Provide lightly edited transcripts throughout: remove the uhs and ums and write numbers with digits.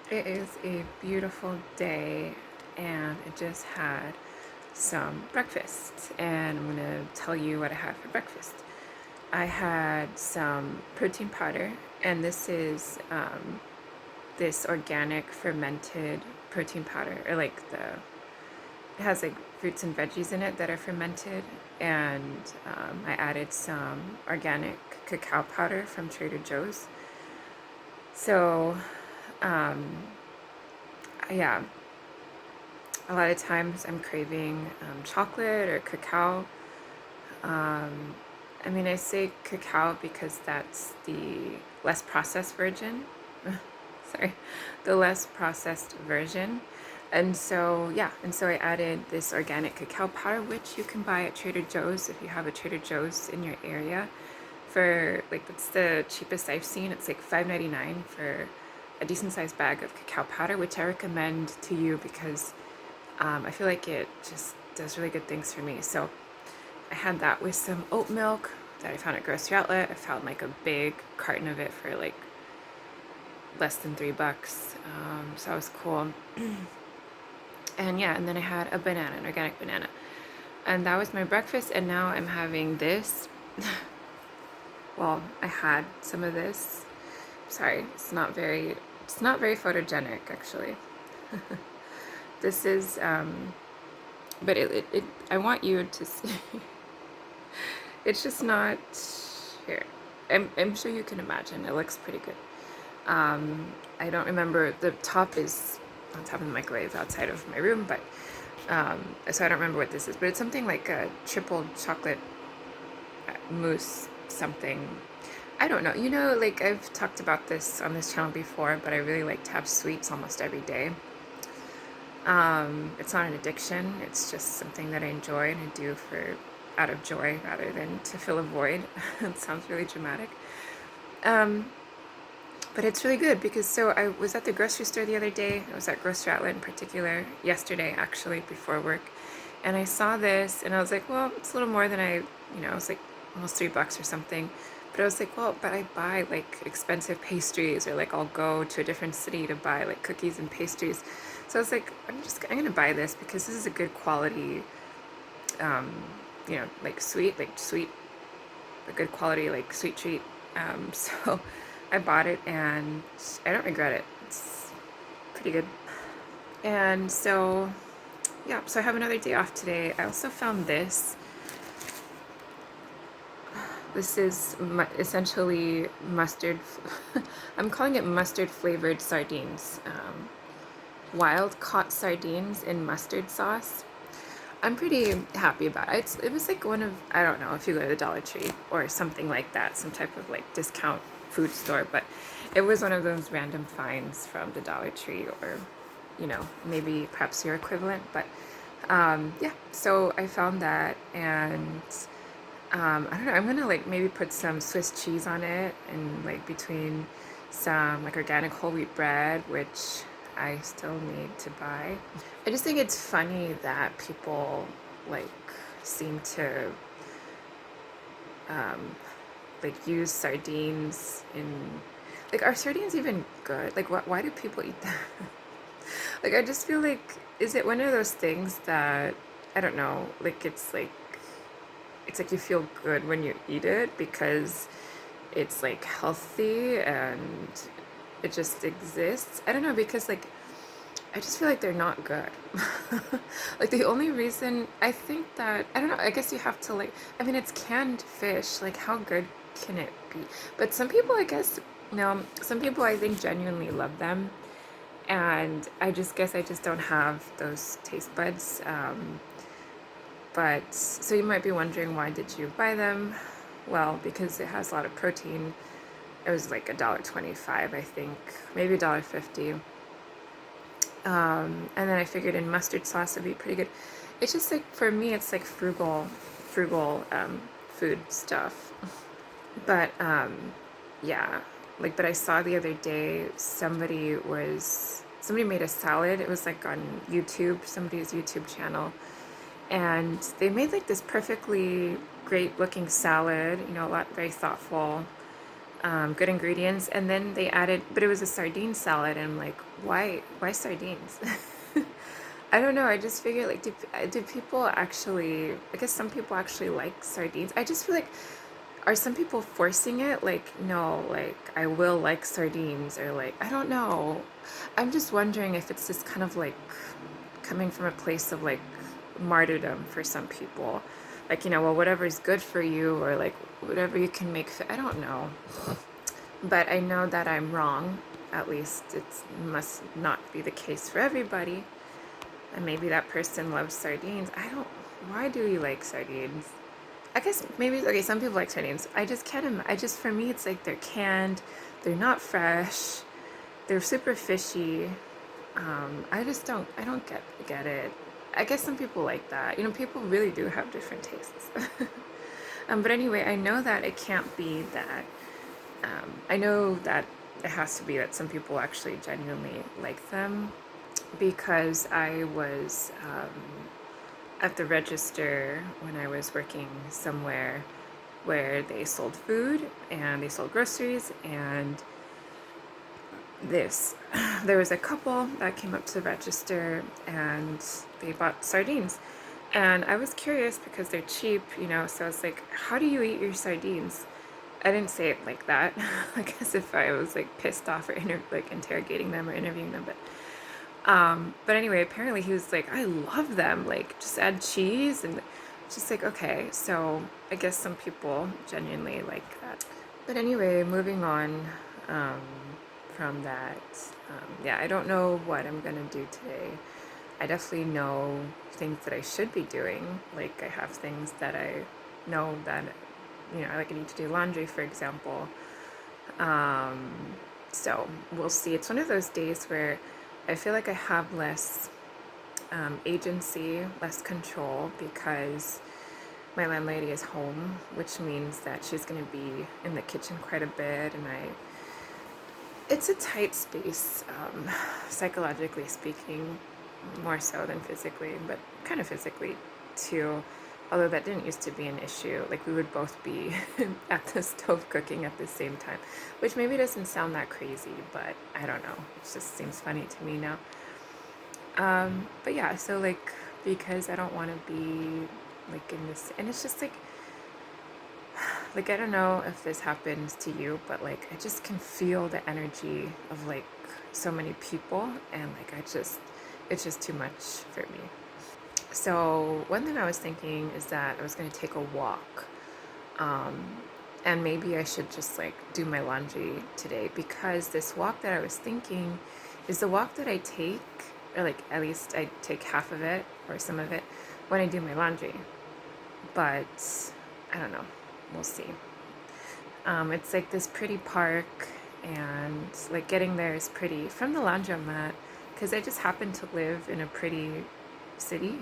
It is a beautiful day, and I just had some breakfast, and I'm gonna tell you what I had for breakfast. I had some protein powder, and this is this organic fermented protein powder, or like it has like fruits and veggies in it that are fermented, and I added some organic cacao powder from Trader Joe's. So, um, yeah, a lot of times I'm craving chocolate or cacao. Um, I mean, I say cacao because that's the less processed version. Sorry, the less processed version. And so, yeah, and so I added this organic cacao powder, which you can buy at Trader Joe's if you have a Trader Joe's in your area. For like, that's the cheapest I've seen. It's like $5.99 for a decent sized bag of cacao powder, which I recommend to you because I feel like it just does really good things for me. So I had that with some oat milk that I found at grocery outlet. I found like a big carton of it for like less than $3. So that was cool. And yeah, and then I had a banana, an organic banana. And that was my breakfast. And now I'm having this. Well, I had some of this. Sorry, it's not very photogenic actually. This is, but I want you to see. It's just not here. I'm sure you can imagine. It looks pretty good. I don't remember, the top is on top of the microwave outside of my room, but so I don't remember what this is. But it's something like a triple chocolate mousse something. I don't know. You know, like I've talked about this on this channel before, but I really like to have sweets almost every day. It's not an addiction. It's just something that I enjoy and I do for out of joy rather than to fill a void. It sounds really dramatic. Um, but it's really good because so I was at the grocery store the other day. I was at Grocery Outlet in particular yesterday, actually, before work. And I saw this and I was like, well, it's a little more than it was like almost $3 or something. But I was like, well, but I buy like expensive pastries, or like I'll go to a different city to buy like cookies and pastries. So I was like, I'm gonna buy this because this is a good quality, um, like sweet, a good quality like sweet treat. So I bought it and I don't regret it. It's pretty good. And so yeah, so I have another day off today. I also found this. This is essentially mustard. I'm calling it mustard flavored sardines. Wild caught sardines in mustard sauce. I'm pretty happy about it. It was like one of, I don't know if you go to the Dollar Tree or something like that, some type of like discount food store, but it was one of those random finds from the Dollar Tree, or, maybe perhaps your equivalent. But yeah, so I found that, and I don't know, I'm gonna like maybe put some Swiss cheese on it, and like between some like organic whole wheat bread, which I still need to buy. I just think it's funny that people like seem to um, like use sardines in, like, are sardines even good? Like, why do people eat that? Like, I just feel like, is it one of those things that, I don't know, like it's like you feel good when you eat it because it's like healthy and it just exists. I don't know, because like I just feel like they're not good. Like the only reason I think that, I don't know, I guess you have to like, I mean, it's canned fish. Like how good can it be? But some people, I guess, no, some people I think genuinely love them. And I just guess I just don't have those taste buds. But so you might be wondering, why did you buy them? Well, because it has a lot of protein. It was like $1.25, I think, maybe $1.50. And then I figured in mustard sauce would be pretty good. It's just like, for me, it's like frugal food stuff. But yeah, like, but I saw the other day somebody made a salad. It was like on YouTube, somebody's YouTube channel, and they made like this perfectly great looking salad. A lot, very thoughtful. good ingredients, and then they added, but it was a sardine salad, and I'm like, why sardines? I don't know. I just figure like, do people actually? I guess some people actually like sardines. I just feel like, are some people forcing it? Like, no, like I will like sardines, or like I don't know. I'm just wondering if it's just kind of like coming from a place of like martyrdom for some people. Like, well, whatever's good for you, or like whatever you can make. I don't know. But I know that I'm wrong. At least it must not be the case for everybody. And maybe that person loves sardines. I don't. Why do you like sardines? I guess maybe, okay, some people like sardines. I just can't. I just, for me, it's like they're canned, they're not fresh, they're super fishy. I just don't. I don't get it. I guess some people like that. People really do have different tastes. But anyway, I know that it can't be that. I know that it has to be that some people actually genuinely like them, because I was at the register when I was working somewhere where they sold food and they sold groceries, and this there was a couple that came up to the register and they bought sardines, and I was curious because they're cheap, so I was like, how do you eat your sardines? I didn't say it like that, like as if I was like pissed off, or like interrogating them or interviewing them, but anyway, apparently he was like, I love them, like just add cheese, and just like, okay, so I guess some people genuinely like that. But anyway, moving on um, from that, yeah, I don't know what I'm gonna do today. I definitely know things that I should be doing. Like I have things that I know that, like I need to do laundry, for example. Um, so we'll see. It's one of those days where I feel like I have less agency, less control, because my landlady is home, which means that she's going to be in the kitchen quite a bit, and it's a tight space, psychologically speaking, more so than physically, but kind of physically too. Although that didn't used to be an issue. Like we would both be at the stove cooking at the same time, which maybe doesn't sound that crazy, but I don't know. It just seems funny to me now. But yeah, so like, because I don't want to be like in this, and it's just like I don't know if this happens to you, but like I just can feel the energy of like so many people, and like it's just too much for me. So one thing I was thinking is that I was going to take a walk, um, and maybe I should just like do my laundry today, because this walk that I was thinking is the walk that I take, or like at least I take half of it or some of it when I do my laundry. But I don't know. We'll see. It's like this pretty park, and like getting there is pretty from the laundromat, because I just happen to live in a pretty city.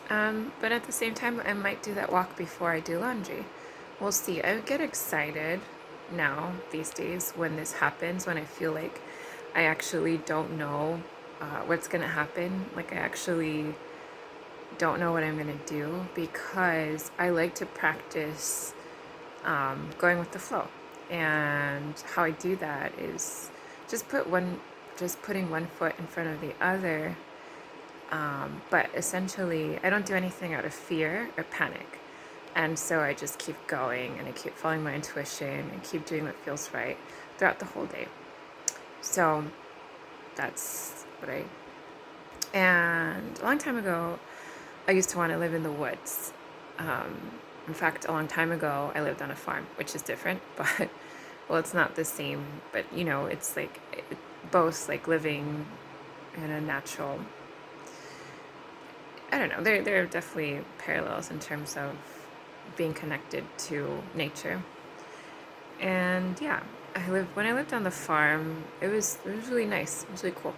But at the same time, I might do that walk before I do laundry. We'll see. I get excited now these days when this happens, when I feel like I actually don't know what's gonna happen. Like I actually don't know what I'm gonna do, because I like to practice going with the flow. And how I do that is just putting one foot in front of the other. But essentially, I don't do anything out of fear or panic. And so I just keep going, and I keep following my intuition and keep doing what feels right throughout the whole day. So that's what I. And a long time ago, I used to want to live in the woods. Um, in fact, a long time ago, I lived on a farm, which is different, but well, it's not the same. But it's like both like living in a natural. I don't know. There are definitely parallels in terms of being connected to nature. And yeah, when I lived on the farm. It was really nice. It was really cool.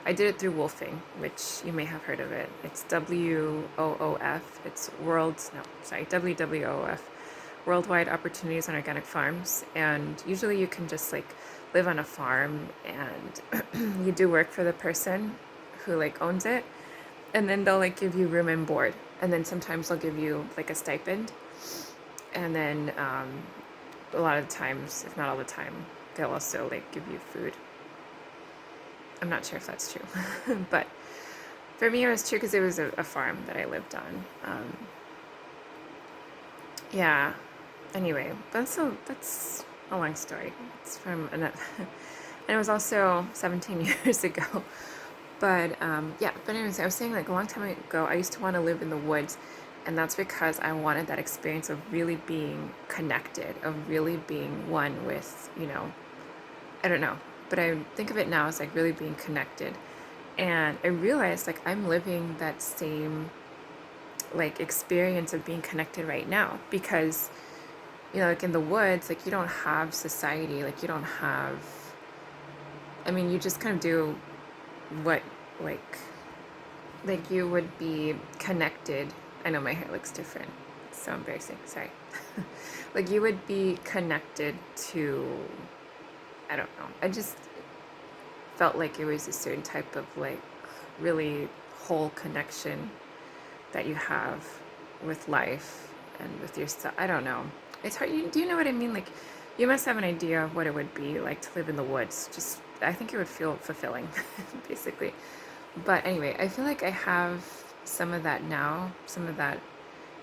I did it through Wolfing, which you may have heard of it. It's WOOF. It's WWOF, Worldwide Opportunities on Organic Farms. And usually you can just like live on a farm, and you do work for the person who like owns it, and then they'll like give you room and board, and then sometimes they'll give you like a stipend. And then a lot of times, if not all the time, they'll also like give you food. I'm not sure if that's true, but for me it was true because it was a farm that I lived on. Yeah. Anyway, that's a long story. It's from another, and it was also 17 years ago. But yeah, but anyways, I was saying like a long time ago, I used to want to live in the woods, and that's because I wanted that experience of really being connected, of really being one with, I don't know, but I think of it now as like really being connected. And I realized like I'm living that same like experience of being connected right now because like in the woods, like you don't have society, like you don't have, I mean, you just kind of do what like you would be connected. I know my hair looks different. It's so embarrassing. Sorry. Like you would be connected to, I don't know. I just felt like it was a certain type of like really whole connection that you have with life and with yourself. I don't know. It's hard. Do you know what I mean? Like, you must have an idea of what it would be like to live in the woods. Just, I think it would feel fulfilling, basically. But anyway, I feel like I have some of that now, some of that,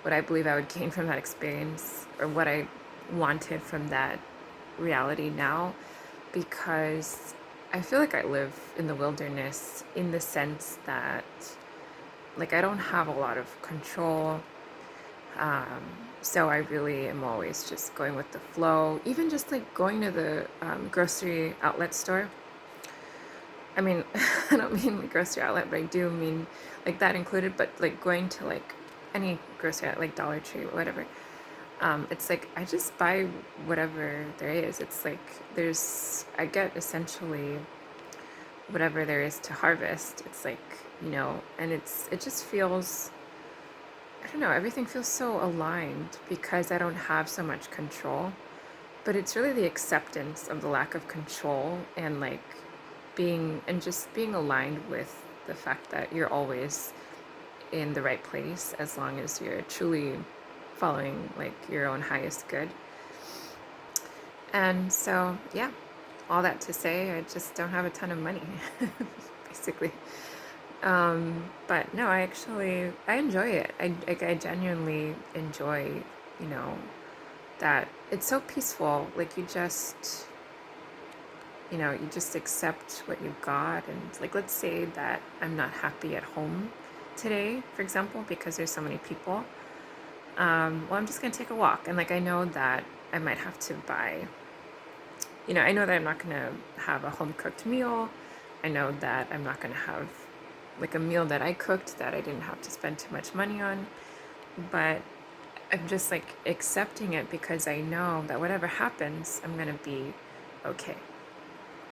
what I believe I would gain from that experience, or what I wanted from that reality now, because I feel like I live in the wilderness in the sense that, like, I don't have a lot of control. Um, so I really am always just going with the flow, even just like going to the grocery outlet store. I mean, I don't mean like grocery outlet, but I do mean like that included, but like going to like any grocery outlet, like Dollar Tree or whatever. It's like I just buy whatever there is. It's like I get essentially whatever there is to harvest. It's like, and it just feels, I don't know, everything feels so aligned because I don't have so much control. But it's really the acceptance of the lack of control and like just being aligned with the fact that you're always in the right place as long as you're truly following like your own highest good. And so, yeah, all that to say, I just don't have a ton of money, basically. But no, I enjoy it. I genuinely enjoy, you know, that it's so peaceful. Like you just accept what you've got. And like, let's say that I'm not happy at home today, for example, because there's so many people. Well, I'm just going to take a walk. And like, I know that I might have to buy, I know that I'm not going to have a home cooked meal. I know that I'm not going to have like a meal that I cooked that I didn't have to spend too much money on. But I'm just like accepting it because I know that whatever happens, I'm going to be okay.